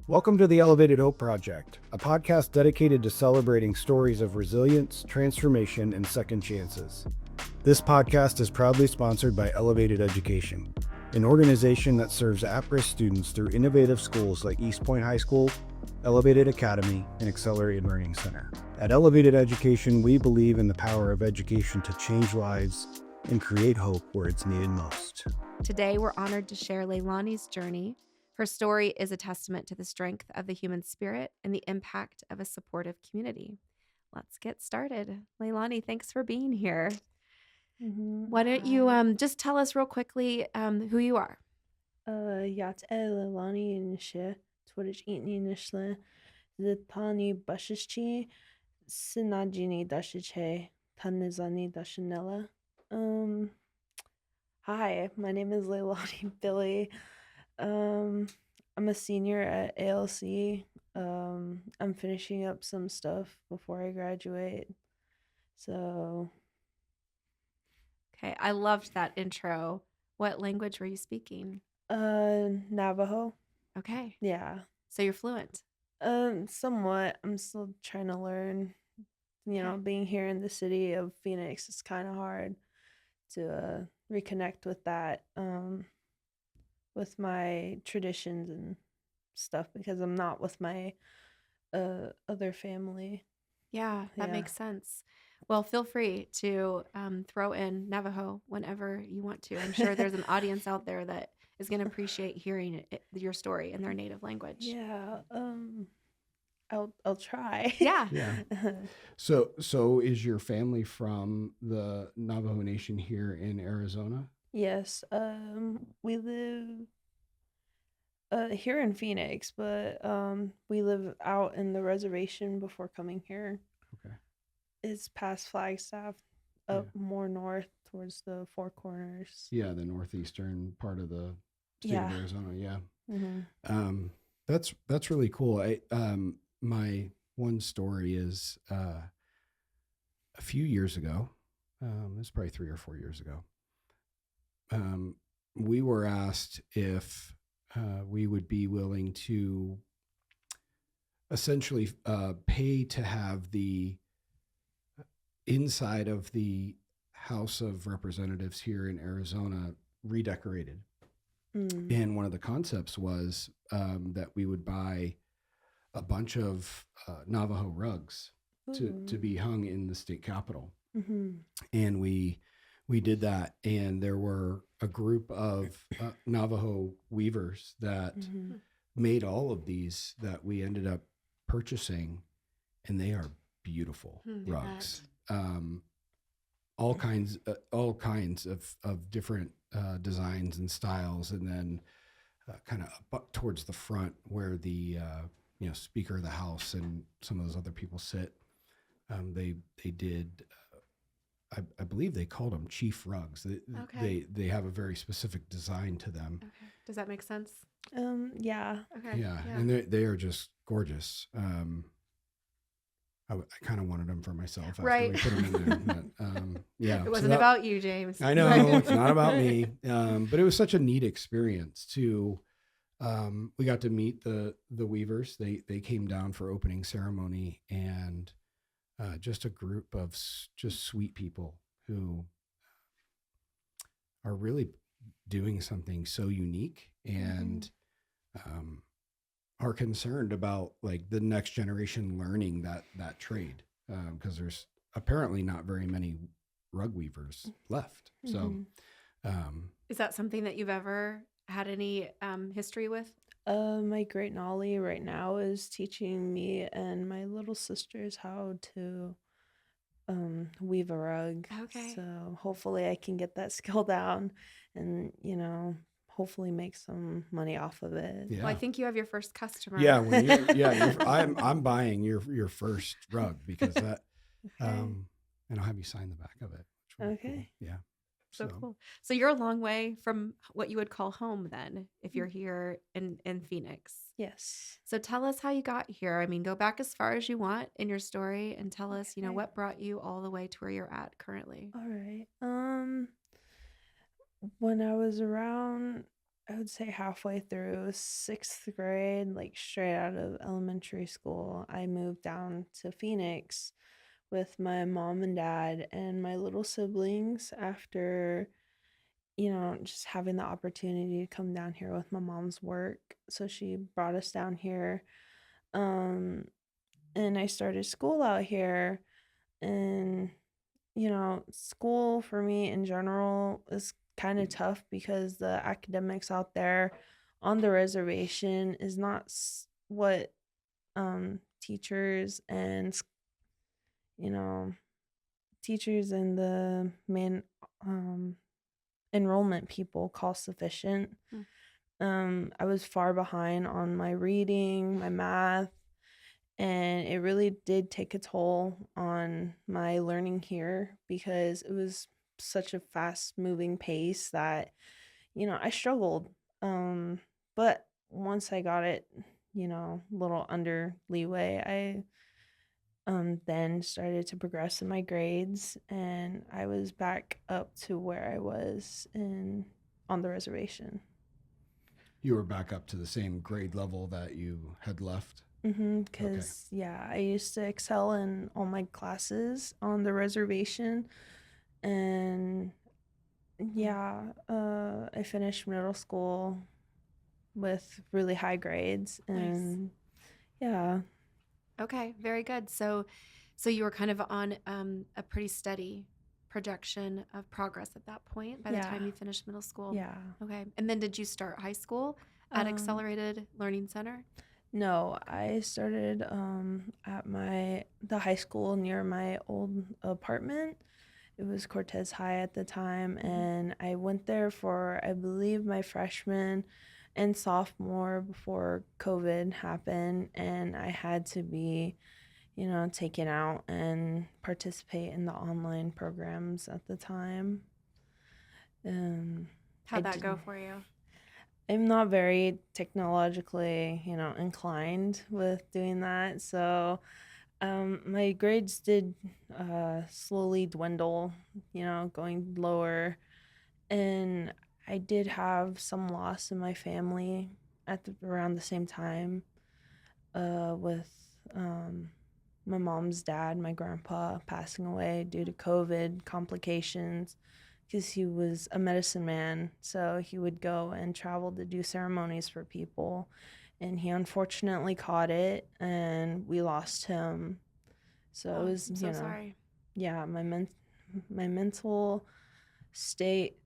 Welcome to the Elevated Hope Project, a podcast dedicated to celebrating stories of resilience, transformation, and second chances. This podcast is proudly sponsored by Elevated Education, an organization that serves at-risk students through innovative schools like East Point High School, Elevated Academy, and Accelerated Learning Center. At Elevated Education, we believe in the power of education to change lives and create hope where it's needed most. Today, we're honored to share Leilani's journey. Her story is a testament to the strength of the human spirit and the impact of a supportive community. Let's get started. Leilani, thanks for being here. Why don't you just tell us real quickly who you are? Yat Leilani Nishe, Twitch Eatni Nishle, Zipani Bashishi, Sinajini Dashiche, Tanizani Dashinella. Hi, my name is Leilani Billy. I'm a senior at ALC. I'm finishing up some stuff before I graduate. So, Okay, I loved that intro. What language were you speaking? Navajo. Okay, Yeah. so you're fluent. Somewhat. I'm still trying to learn. You know, being here in the city of Phoenix, it's kind of hard to reconnect with that, with my traditions and stuff because I'm not with my other family. Yeah, that makes sense. Well, feel free to throw in Navajo whenever you want to. I'm sure there's an audience out there that is going to appreciate hearing your story in their native language. Yeah. I'll try. Yeah. So is your family from the Navajo Nation here in Arizona? Yes. We live here in Phoenix, but we live out in the reservation before coming here. Okay. It's past Flagstaff, up more north towards the Four Corners. Yeah, the northeastern part of the state of Arizona. Yeah. Mm-hmm. That's really cool. My one story is a few years ago. It's probably 3 or 4 years ago. We were asked if we would be willing to essentially pay to have the inside of the House of Representatives here in Arizona redecorated. And one of the concepts was that we would buy a bunch of Navajo rugs to be hung in the state capitol. And we did that, and there were a group of Navajo weavers that made all of these that we ended up purchasing, and they are beautiful rugs. All kinds of different designs and styles, and then kind of up towards the front where the Speaker of the House and some of those other people sit. They did. I believe they called them chief rugs. They have a very specific design to them. Okay. Does that make sense? Yeah. Okay. Yeah. And they are just gorgeous. I kind of wanted them for myself after we put them in there. But, yeah. It wasn't about you, James. I know. It's not about me. But it was such a neat experience to. We got to meet the weavers. They came down for opening ceremony, and just a group of just sweet people who are really doing something so unique and are concerned about like the next generation learning that trade, because there's apparently not very many rug weavers left. So is that something that you've ever had any history with? My great Nolly right now is teaching me and my little sisters how to weave a rug. Okay. So hopefully I can get that skill down and, hopefully make some money off of it. Yeah. Well, I think you have your first customer. Yeah. I'm buying your first rug because that, and I'll have you sign the back of it. Okay. Cool. Yeah. So cool. So you're a long way from what you would call home then, if you're here in Phoenix. Yes. So tell us how you got here. I mean, go back as far as you want in your story and tell us, what brought you all the way to where you're at currently. All right. When I was around I would say halfway through 6th grade, like straight out of elementary school, I moved down to Phoenix with my mom and dad and my little siblings after, just having the opportunity to come down here with my mom's work. So she brought us down here. Um, and I started school out here. And, school for me in general is kind of tough because the academics out there on the reservation is not what teachers and, you know, teachers and the main enrollment people call sufficient. I was far behind on my reading, my math, and it really did take a toll on my learning here because it was such a fast moving pace that, I struggled. But once I got it, a little under leeway, I then started to progress in my grades, and I was back up to where I was in on the reservation. You were back up to the same grade level that you had left? Because yeah, I used to excel in all my classes on the reservation, and yeah, I finished middle school with really high grades, and yeah. Okay, very good. So you were kind of on a pretty steady projection of progress at that point by the time you finished middle school. Yeah. Okay. And then did you start high school at Accelerated Learning Center? No, I started at the high school near my old apartment. It was Cortez High at the time, and I went there for, I believe, my freshman and sophomore before COVID happened, and I had to be, taken out and participate in the online programs at the time. How'd that go for you? I'm not very technologically, inclined with doing that. So my grades did slowly dwindle, going lower. And I did have some loss in my family around the same time with my mom's dad, my grandpa, passing away due to COVID complications because he was a medicine man. So he would go and travel to do ceremonies for people. And he unfortunately caught it, and we lost him. So it was, I'm so sorry. Yeah, my mental state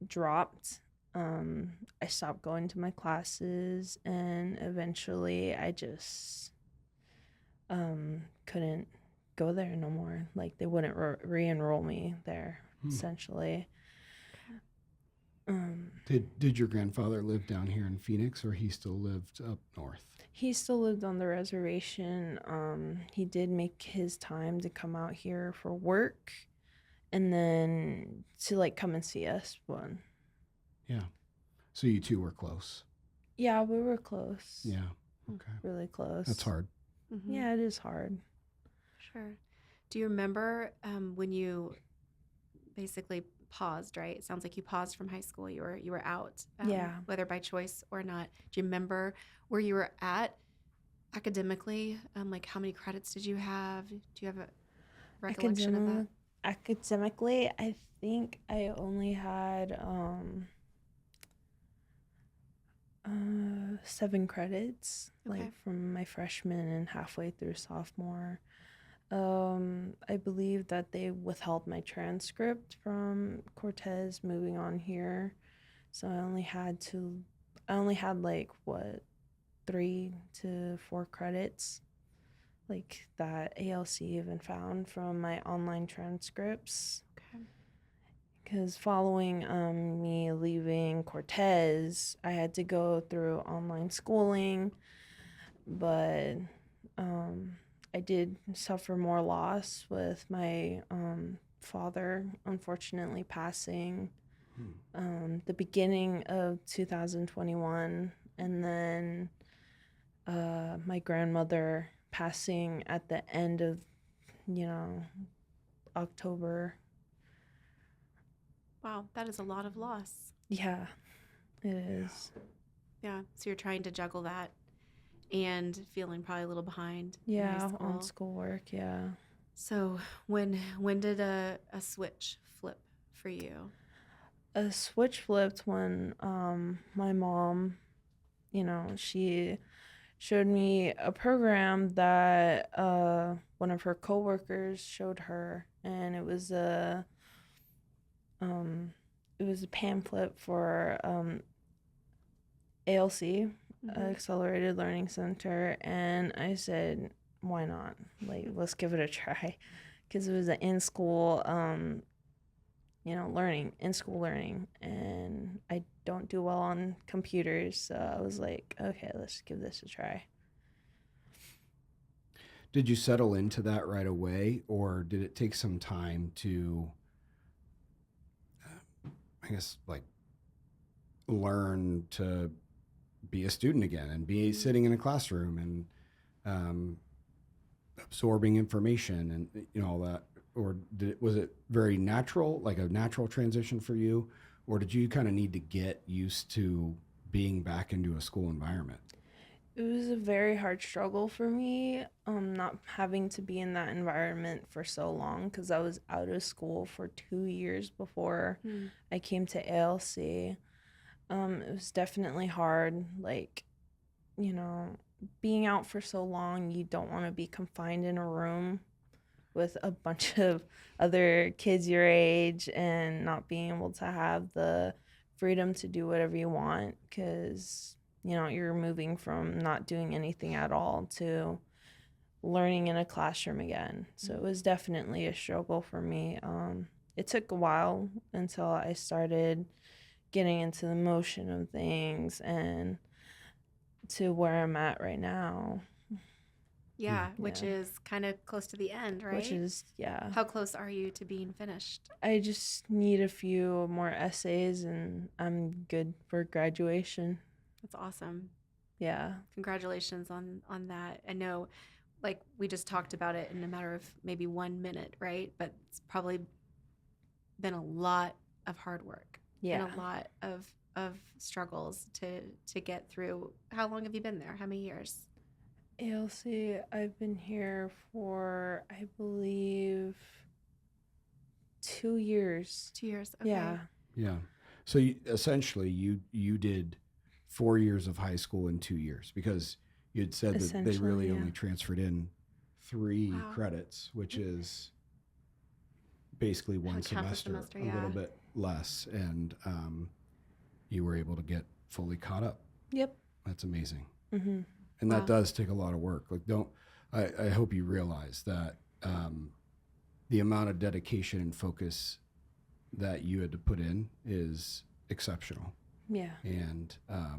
dropped. I stopped going to my classes, and eventually I just couldn't go there no more. Like they wouldn't re-enroll me there, essentially. Did your grandfather live down here in Phoenix, or he still lived up north? He still lived on the reservation. He did make his time to come out here for work, and then to like come and see us one. Yeah. So you two were close. Yeah, we were close. Yeah. Okay. Really close. That's hard. Yeah, it is hard. Sure. Do you remember when you basically paused, right? It sounds like you paused from high school. You were out, whether by choice or not. Do you remember where you were at academically? Like how many credits did you have? Do you have a recollection of that? Academically, I think I only had 7 credits, like from my freshman and halfway through sophomore. I believe that they withheld my transcript from Cortez moving on here, so I only had like 3 to 4 credits, like that ALC even found from my online transcripts. Okay. Because following me leaving Cortez, I had to go through online schooling, but I did suffer more loss with my father unfortunately passing the beginning of 2021, and then my grandmother passing at the end of, October. Wow, that is a lot of loss. Yeah. It is. Yeah. So you're trying to juggle that and feeling probably a little behind in high Yeah, school. on schoolwork, yeah. So when did a switch flip for you? A switch flipped when my mom, she showed me a program that one of her coworkers showed her, and it was a pamphlet for ALC, Accelerated Learning Center, and I said, why not? Like, let's give it a try, because it was an in-school learning, and I don't do well on computers, so I was like, okay, let's give this a try. Did you settle into that right away, or did it take some time to, I guess, like learn to be a student again and be sitting in a classroom and absorbing information and all that? Or was it very natural, like a natural transition for you, or did you kind of need to get used to being back into a school environment? It was a very hard struggle for me, not having to be in that environment for so long, because I was out of school for 2 years before I came to ALC. It was definitely hard, like, being out for so long, you don't want to be confined in a room with a bunch of other kids your age and not being able to have the freedom to do whatever you want, because you're moving from not doing anything at all to learning in a classroom again. So it was definitely a struggle for me. It took a while until I started getting into the motion of things and to where I'm at right now. Yeah, which is kind of close to the end, right? Which is, yeah. How close are you to being finished? I just need a few more essays and I'm good for graduation. That's awesome. Yeah. Congratulations on that. I know, like, we just talked about it in a matter of maybe 1 minute, right? But it's probably been a lot of hard work. Yeah. And a lot of struggles to get through. How long have you been there? How many years? ALC, I've been here for, I believe, 2 years. 2 years. Okay. Yeah. Yeah. So essentially, you did 4 years of high school in 2 years, because you had said that they really only transferred in 3 credits, which is basically one Like half a semester, semester, a little bit less, and you were able to get fully caught up. Yep. That's amazing. Mm-hmm. And that does take a lot of work. Like, I hope you realize that the amount of dedication and focus that you had to put in is exceptional. Yeah. And I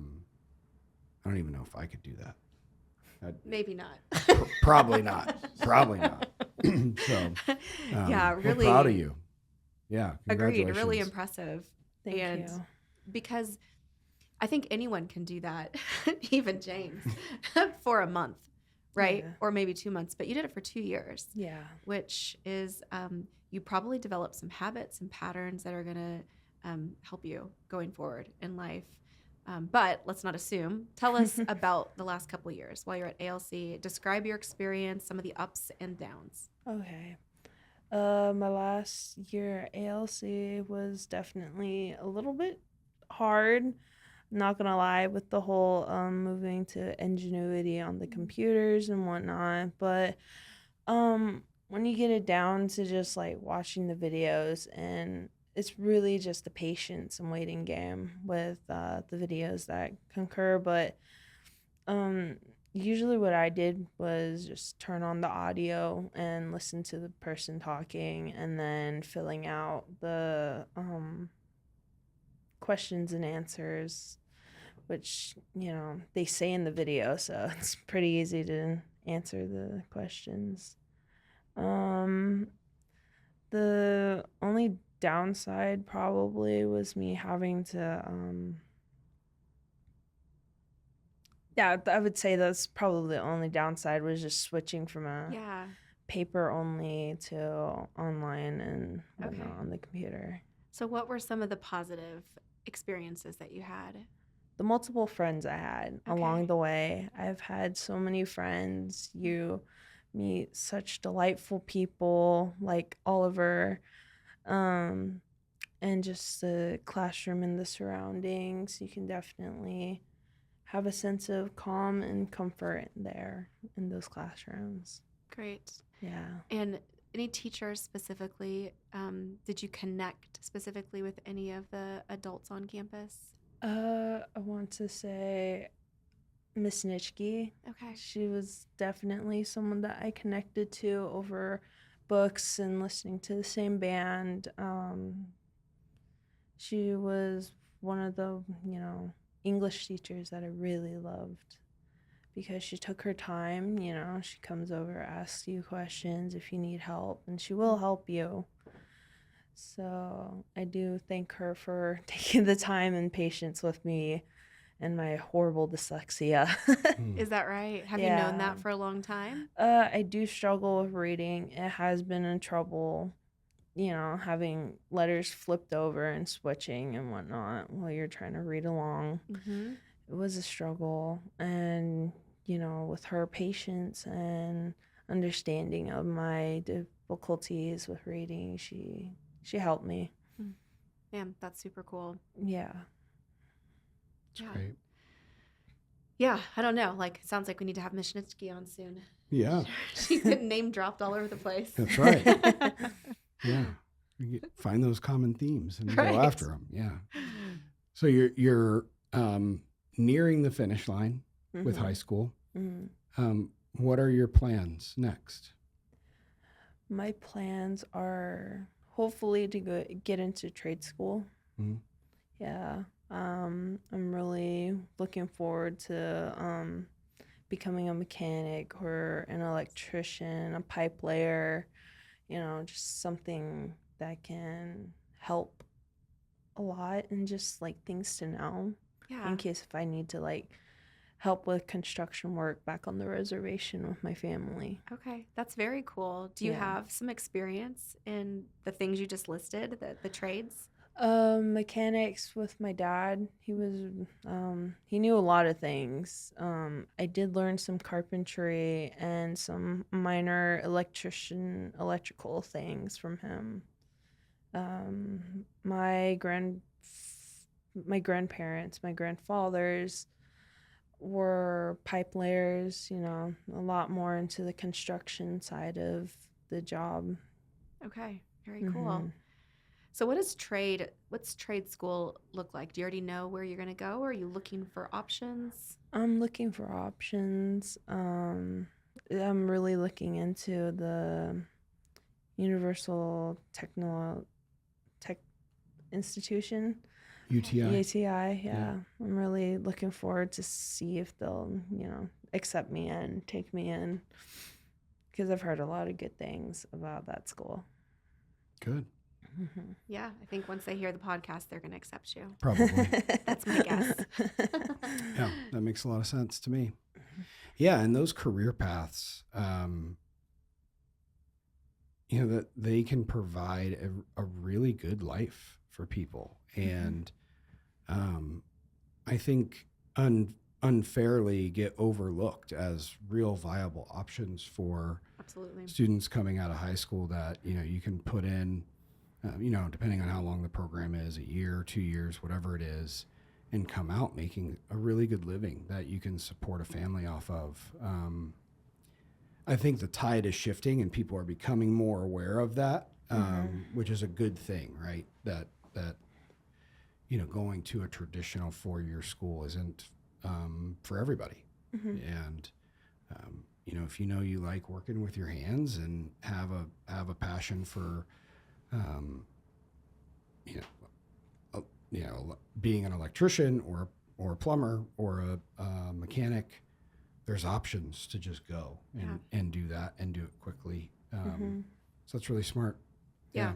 don't even know if I could do that. Maybe not. Probably not. Probably not. So, yeah, really we're proud of you. Yeah, agreed. Really impressive. Thank you. Because I think anyone can do that, even James, for a month, right? Yeah. Or maybe 2 months. But you did it for 2 years. Yeah. Which is, you probably developed some habits and patterns that are going to help you going forward in life. But let's not assume. Tell us about the last couple of years while you're at ALC. Describe your experience, some of the ups and downs. Okay. My last year at ALC was definitely a little bit hard. Not gonna lie, with the whole moving to Ingenuity on the computers and whatnot. But when you get it down to just like watching the videos, and it's really just the patience and waiting game with the videos that concur. But usually what I did was just turn on the audio and listen to the person talking, and then filling out the questions and answers, which they say in the video, so it's pretty easy to answer the questions. The only downside probably was me having to I would say that's probably the only downside, was just switching from a paper only to online and whatnot on the computer. So what were some of the positive experiences that you had? The multiple friends I had along the way. I've had so many friends. You meet such delightful people like Oliver, and just the classroom and the surroundings. You can definitely have a sense of calm and comfort there in those classrooms. Great. Yeah. And any teachers specifically, did you connect specifically with any of the adults on campus? I want to say Miss Nitschke. Okay. She was definitely someone that I connected to over books and listening to the same band. She was one of the, English teachers that I really loved because she took her time. She comes over, asks you questions if you need help, and she will help you. So I do thank her for taking the time and patience with me and my horrible dyslexia. Is that right? Have you known that for a long time? I do struggle with reading. It has been in trouble, having letters flipped over and switching and whatnot while you're trying to read along. Mm-hmm. It was a struggle. And, with her patience and understanding of my difficulties with reading, she helped me. Yeah, that's super cool. Yeah. That's great. Yeah, I don't know. Like, it sounds like we need to have Miss Nitschke on soon. Yeah. She's getting name dropped all over the place. That's right. Yeah. Find those common themes and go after them. Yeah. So you're nearing the finish line with high school. Mm-hmm. What are your plans next? My plans are hopefully to get into trade school. Mm-hmm. Yeah. I'm really looking forward to becoming a mechanic or an electrician, a pipe layer, just something that can help a lot and just like things to know in case if I need to like help with construction work back on the reservation with my family. Okay, that's very cool. Do you have some experience in the things you just listed, the trades? Mechanics with my dad. He was he knew a lot of things. I did learn some carpentry and some minor electrical things from him. My grandparents, my grandfathers were pipe layers, a lot more into the construction side of the job. Okay, very cool. So what's trade school look like? Do you already know where you're going to go, or are you looking for options? I'm looking for options. I'm really looking into the Universal Tech Institution. UTI, yeah. I'm really looking forward to see if they'll, accept me in, take me in, because I've heard a lot of good things about that school. Good. Mm-hmm. Yeah, I think once they hear the podcast, they're going to accept you. Probably. That's my guess. Yeah, that makes a lot of sense to me. Yeah, and those career paths, that they can provide a really good life for people. And I think unfairly get overlooked as real viable options for Absolutely. students coming out of high school that, you can put in, depending on how long the program is, a year, 2 years, whatever it is, and come out making a really good living that you can support a family off of. I think the tide is shifting and people are becoming more aware of that, which is a good thing, right? That going to a traditional 4-year school isn't for everybody. And, if you like working with your hands and have a passion for, being an electrician or a plumber or a mechanic, there's options to just go and do that and do it quickly. So that's really smart. Yeah.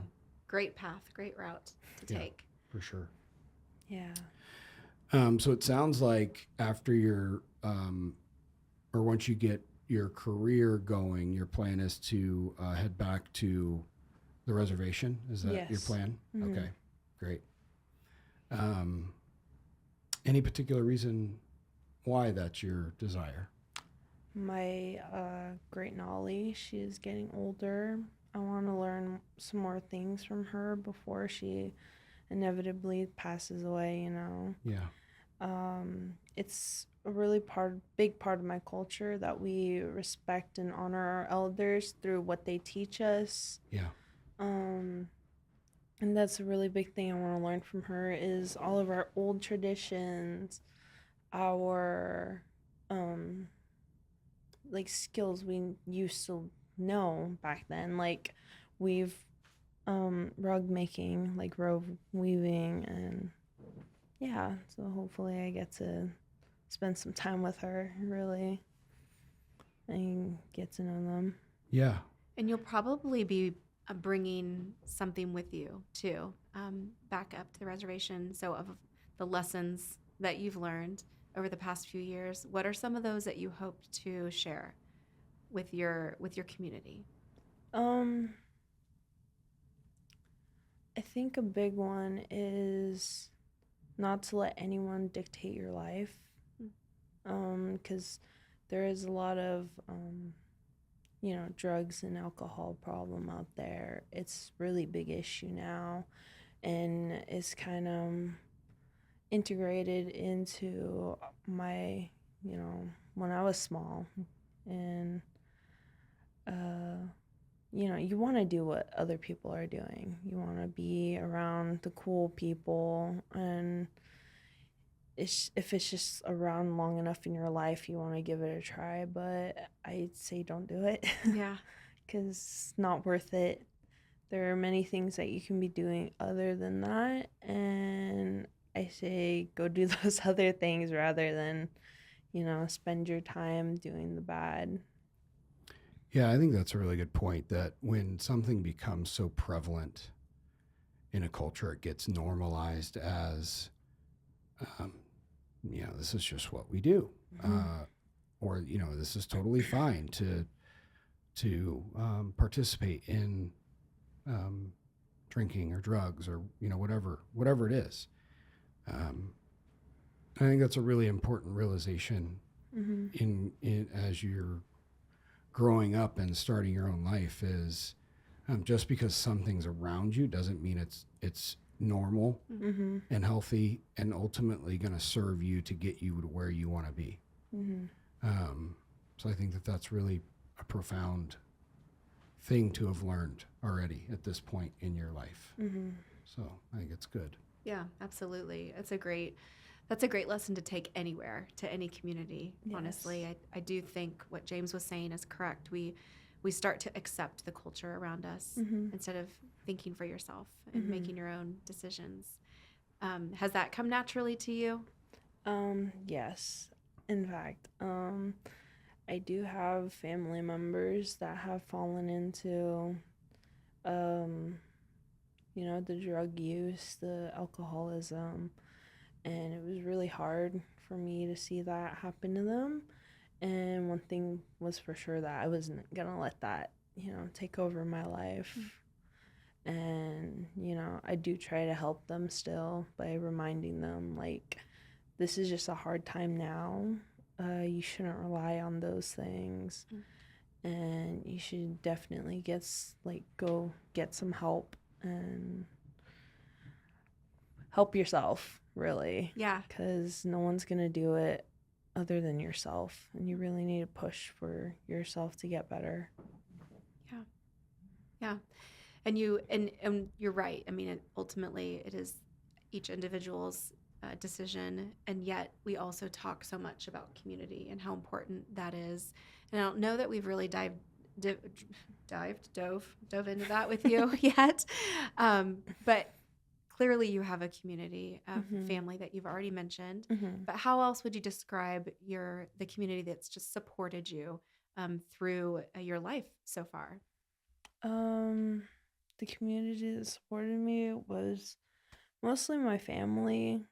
Great path, great route to take. For sure. Yeah. So it sounds like after or once you get your career going, your plan is to head back to the reservation. Is that your plan? Okay, great. Um, any particular reason why that's your desire? My great Nolly, she is getting older. I want to learn some more things from her before she inevitably passes away, you know. Yeah. It's a really big part of my culture that we respect and honor our elders through what they teach us. Yeah. Um, and that's a really big thing I want to learn from her is all of our old traditions, our um like skills we used to know back then. Like we've rug making, like robe weaving, and yeah, so hopefully I get to spend some time with her really and get to know them. Yeah. And you'll probably be bringing something with you too, back up to the reservation. So, of the lessons that you've learned over the past few years, what are some of those that you hope to share with your community? um I think a big one is not to let anyone dictate your life, because there is a lot of drugs and alcohol problem out there. It's really big issue now, and it's kind of integrated into my, when I was small, and uh, you want to do what other people are doing. You want to be around the cool people, and if it's just around long enough in your life, you want to give it a try. But I'd say don't do it. Yeah. Because it's not worth it. There are many things that you can be doing other than that, and I say go do those other things rather than, spend your time doing the bad. Yeah, I think that's a really good point that when something becomes so prevalent in a culture, it gets normalized as, um, this is just what we do. Or, this is totally fine to participate in drinking or drugs or, whatever it is. I think that's a really important realization in as you're growing up and starting your own life is just because something's around you doesn't mean it's normal and healthy and ultimately going to serve you to get you to where you want to be. So I think that that's really a profound thing to have learned already at this point in your life. So I think it's good. Yeah, absolutely. That's a great lesson to take anywhere, to any community. Yes. Honestly, I do think what James was saying is correct. We start to accept the culture around us instead of thinking for yourself and making your own decisions. Has that come naturally to you? Yes. In fact, I do have family members that have fallen into, the drug use, the alcoholism, and it was really hard for me to see that happen to them. And one thing was for sure that I wasn't gonna let that, take over my life. And, I do try to help them still by reminding them, like, this is just a hard time now. You shouldn't rely on those things. And you should definitely go get some help and help yourself, really. Yeah. Because no one's going to do it other than yourself. And you really need to push for yourself to get better. Yeah. Yeah. And you're right. I mean, ultimately, it is each individual's decision, and yet we also talk so much about community and how important that is. And I don't know that we've really dove into that with you yet, but clearly you have a community of family that you've already mentioned. But how else would you describe the community that's just supported you through your life so far? The community that supported me was mostly my family.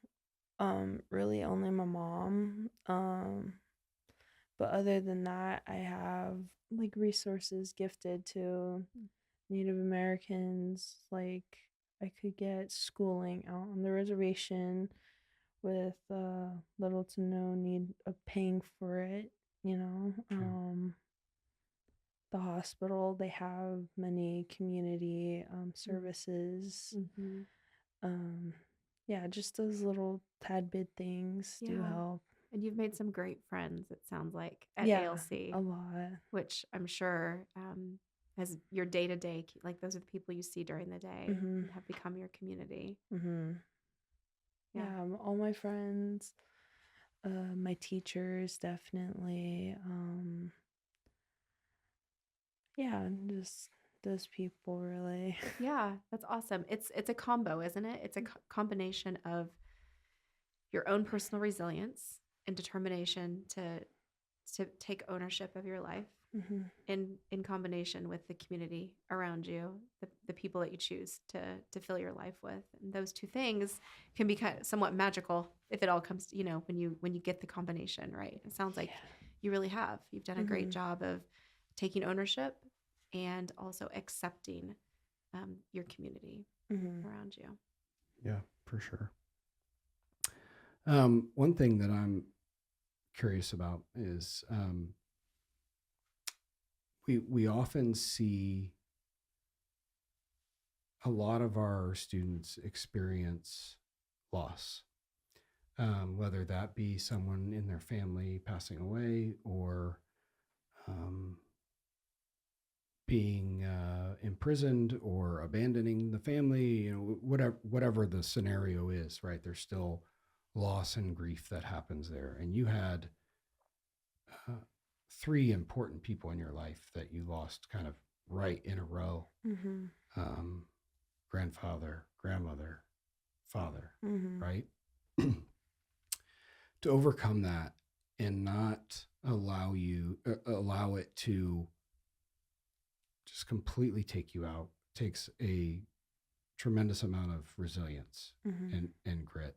Really only my mom. But other than that, I have like resources gifted to Native Americans, like I could get schooling out on the reservation with little to no need of paying for it, you know. Sure. The hospital, they have many community services. Mm-hmm. Um, yeah, just those little tad bit things do Yeah. help. And you've made some great friends, it sounds like, at Yeah, ALC, a lot. which I'm sure as your day to day, like those are the people you see during the day Mm-hmm. and have become your community. Mm-hmm. Yeah. Yeah, all my friends, my teachers, definitely. Yeah, just those people really. Yeah, that's awesome. It's a combo, isn't it? It's a combination of your own personal resilience and determination to take ownership of your life Mm-hmm. in combination with the community around you, the people that you choose to fill your life with. And those two things can be kind of somewhat magical if it all comes to, when you get the combination, right? It sounds like you really have. You've done a great job of taking ownership and also accepting your community around you. Yeah, for sure. One thing that I'm curious about is we often see a lot of our students experience loss, whether that be someone in their family passing away or being imprisoned or abandoning the family, whatever the scenario is, right? There's still loss and grief that happens there. And you had three important people in your life that you lost kind of right in a row. Grandfather, grandmother, father, right? To overcome that and not allow it to just completely take you out takes a tremendous amount of resilience and grit.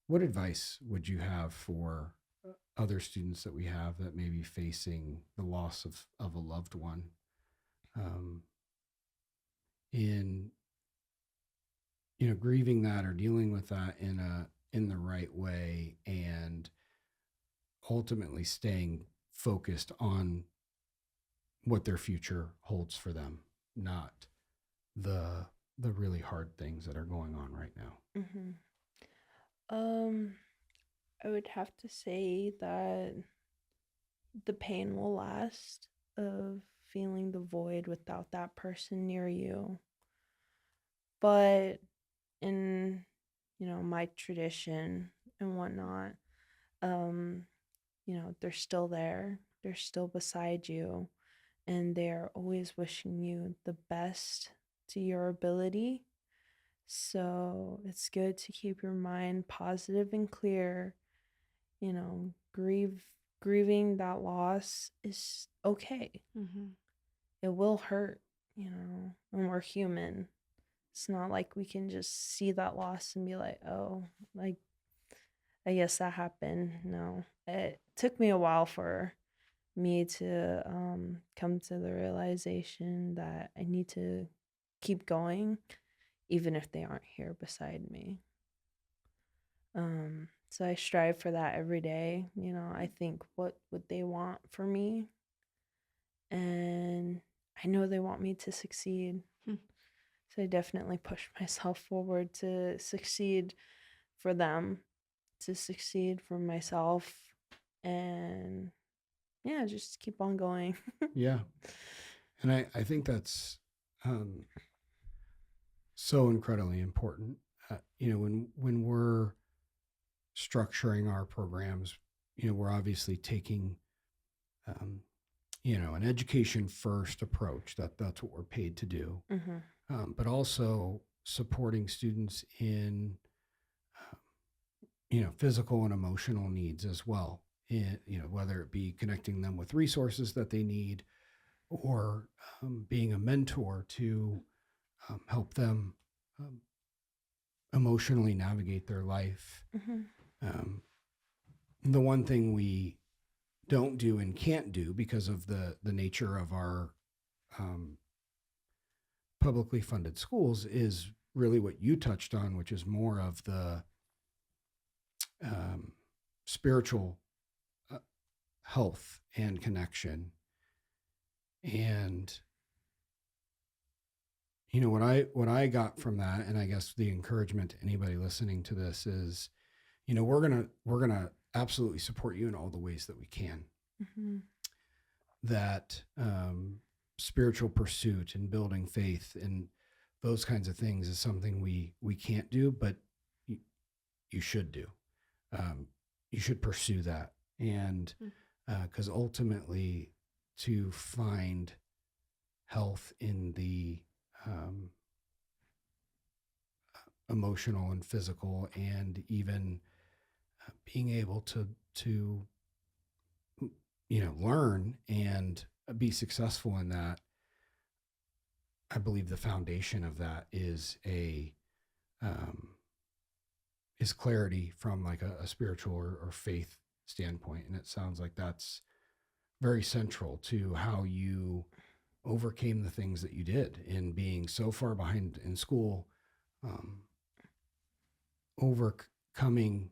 What advice would you have for other students that we have that may be facing the loss of a loved one, in grieving that or dealing with that in the right way, and ultimately staying focused on what their future holds for them, not the really hard things that are going on right now? I would have to say that the pain will last of feeling the void without that person near you. But in, my tradition and whatnot, they're still there. They're still beside you. And they're always wishing you the best to your ability. So it's good to keep your mind positive and clear. Grieving that loss is okay. It will hurt, and we're human. It's not like we can just see that loss and be like, oh, like, I guess that happened. No, it took me a while for me to come to the realization that I need to keep going, even if they aren't here beside me. So I strive for that every day. I think, what would they want for me? And I know they want me to succeed. So I definitely push myself forward to succeed for them, to succeed for myself, and yeah, just keep on going. Yeah. And I think that's so incredibly important. When we're structuring our programs, we're obviously taking, an education first approach. That's what we're paid to do. But also supporting students in, physical and emotional needs as well. Whether it be connecting them with resources that they need, or being a mentor to help them emotionally navigate their life. The one thing we don't do and can't do because of the nature of our publicly funded schools is really what you touched on, which is more of the spiritual health and connection. And what I got from that, and I guess the encouragement to anybody listening to this is, we're gonna absolutely support you in all the ways that we can. Mm-hmm. That spiritual pursuit and building faith and those kinds of things is something we can't do, but you should do. You should pursue that, and because ultimately, to find health in the emotional and physical, and even being able to learn and be successful in that, I believe the foundation of that is is clarity from like a spiritual or faith standpoint. And it sounds like that's very central to how you overcame the things that you did in being so far behind in school, overcoming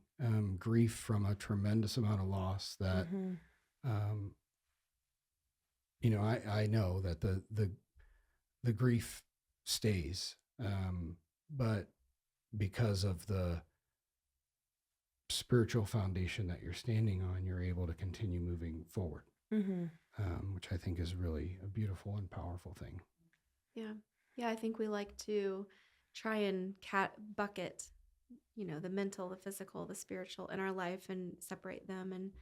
grief from a tremendous amount of loss that, I know that the grief stays, but because of the spiritual foundation that you're standing on, you're able to continue moving forward, which I think is really a beautiful and powerful thing. Yeah. Yeah. I think we like to try and bucket, the mental, the physical, the spiritual in our life and separate them. And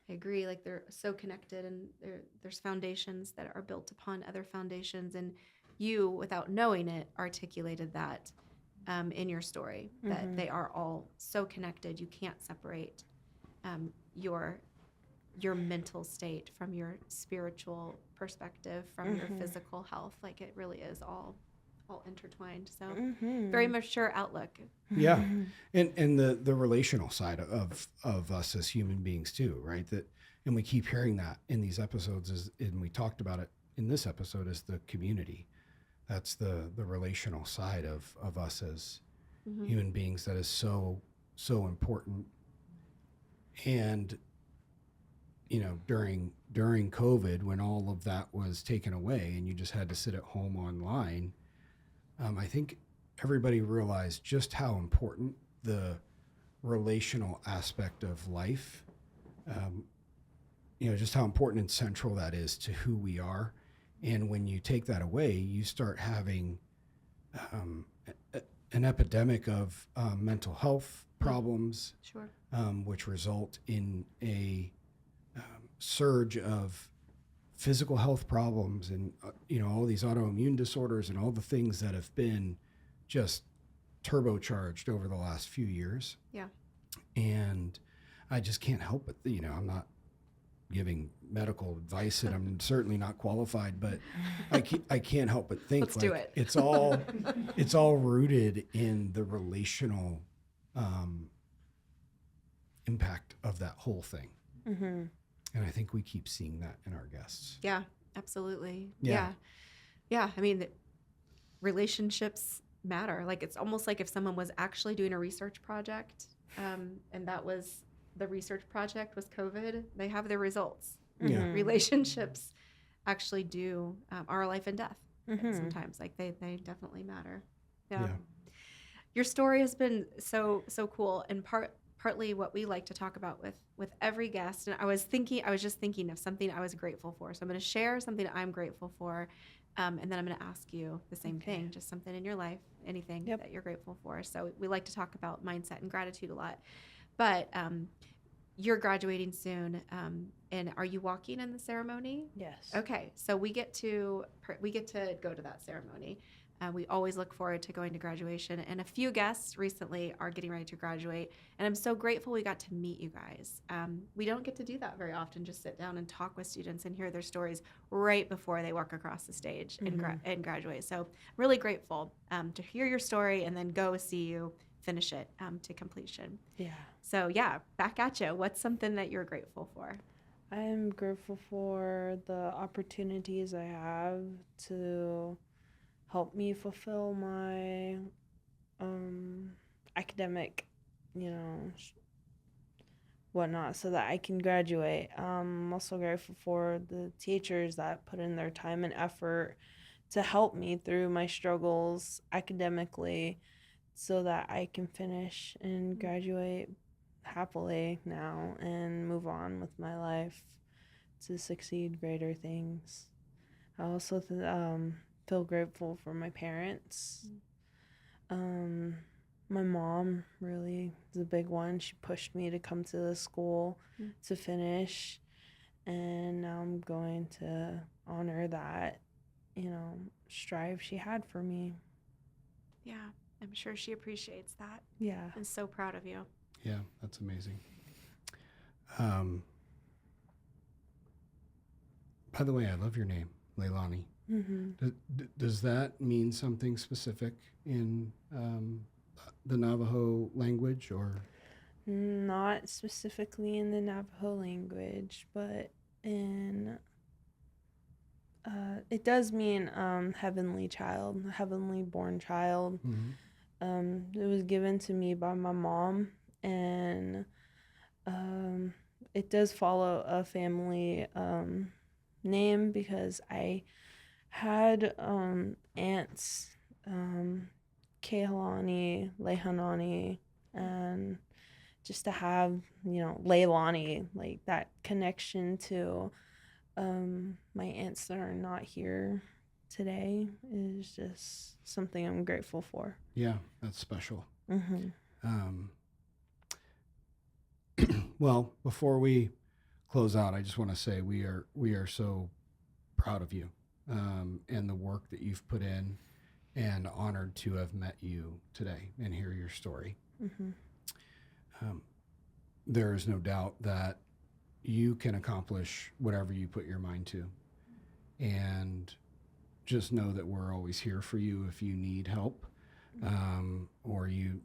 I agree, like they're so connected, and there's foundations that are built upon other foundations. And you, without knowing it, articulated that in your story, that they are all so connected. You can't separate your mental state from your spiritual perspective, from your physical health. Like it really is all intertwined. So very mature outlook. Yeah. And the relational side of us as human beings too, right? And we keep hearing that in these episodes, and we talked about it in this episode, is the community. That's the relational side of us as human beings that is so important. And during COVID, when all of that was taken away and you just had to sit at home online, I think everybody realized just how important the relational aspect of life, just how important and central that is to who we are. And when you take that away, you start having an epidemic of mental health problems, Sure. Which result in a surge of physical health problems and, all these autoimmune disorders and all the things that have been just turbocharged over the last few years. Yeah. And I just can't help it. I'm not giving medical advice, and I'm certainly not qualified, but I can't help but think Let's do it. it's all rooted in the relational impact of that whole thing. And I think we keep seeing that in our guests. Yeah, absolutely. Yeah. Yeah. I mean, relationships matter. Like it's almost like if someone was actually doing a research project, and that was the research project was COVID, they have their results. Yeah. Relationships actually do are life and death sometimes. Like they definitely matter. Yeah. Your story has been so cool, and partly what we like to talk about with every guest. And I was just thinking of something I was grateful for. So I'm going to share something I'm grateful for, and then I'm going to ask you the same thing, just something in your life, anything that you're grateful for. So we like to talk about mindset and gratitude a lot. But you're graduating soon, and are you walking in the ceremony? Yes. Okay, so we get to go to that ceremony. We always look forward to going to graduation, and a few guests recently are getting ready to graduate, and I'm so grateful we got to meet you guys. We don't get to do that very often, just sit down and talk with students and hear their stories right before they walk across the stage and graduate. So really grateful to hear your story and then go see you finish it to completion. Yeah. So back at you. What's something that you're grateful for? I am grateful for the opportunities I have to help me fulfill my academic, whatnot, so that I can graduate. I'm also grateful for the teachers that put in their time and effort to help me through my struggles academically so that I can finish and graduate happily now and move on with my life to succeed greater things. I also feel grateful for my parents. My mom really is a big one. She pushed me to come to the school to finish, and now I'm going to honor that, strive she had for me. Yeah, I'm sure she appreciates that. Yeah. I'm so proud of you. Yeah, that's amazing. By the way, I love your name, Leilani. Mm-hmm. Does that mean something specific in the Navajo language, or? Not specifically in the Navajo language, but in it does mean heavenly child, heavenly born child. Mm-hmm. It was given to me by my mom, and it does follow a family name because I had aunts, Kehalani, Lehanani, and just to have, Leilani, like that connection to my aunts that are not here today is just something I'm grateful for. Yeah, that's special. Mm-hmm. Well, before we close out, I just want to say we are so proud of you and the work that you've put in, and honored to have met you today and hear your story. Mm-hmm. There is no doubt that you can accomplish whatever you put your mind to, and just know that we're always here for you if you need help, or you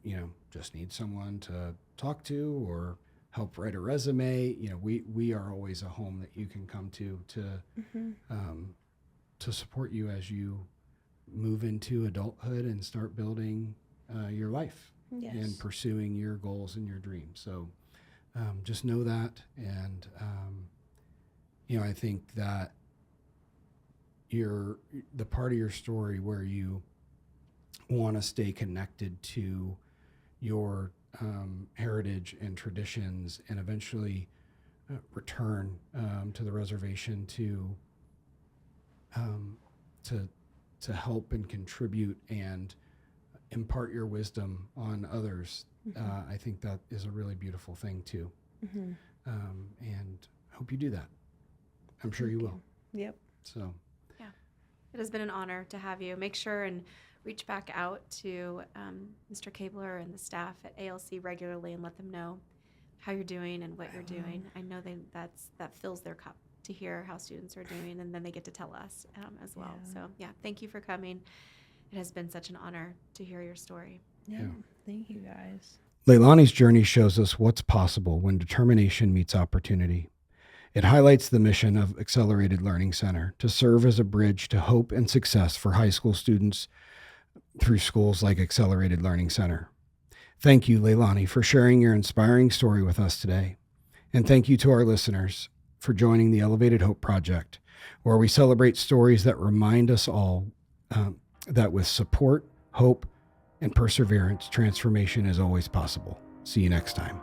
just need someone to talk to or help write a resume. We are always a home that you can come to support you as you move into adulthood and start building your life. Yes. And pursuing your goals and your dreams. So just know that. And, I think that the part of your story where you want to stay connected to your heritage and traditions, and eventually return to the reservation to help and contribute and impart your wisdom on others. I think that is a really beautiful thing too. And hope you do that. I'm sure you will. Yep. So yeah, it has been an honor to have you. Make sure and reach back out to Mr. Kabler and the staff at ALC regularly and let them know how you're doing and what you're doing. I know that fills their cup to hear how students are doing, and then they get to tell us as well. Yeah. So yeah, thank you for coming. It has been such an honor to hear your story. Yeah. Thank you, guys. Leilani's journey shows us what's possible when determination meets opportunity. It highlights the mission of Accelerated Learning Center to serve as a bridge to hope and success for high school students through schools like Accelerated Learning Center. Thank you, Leilani, for sharing your inspiring story with us today. And thank you to our listeners for joining the Elevated Hope Project, where we celebrate stories that remind us all that with support, hope, and perseverance, transformation is always possible. See you next time.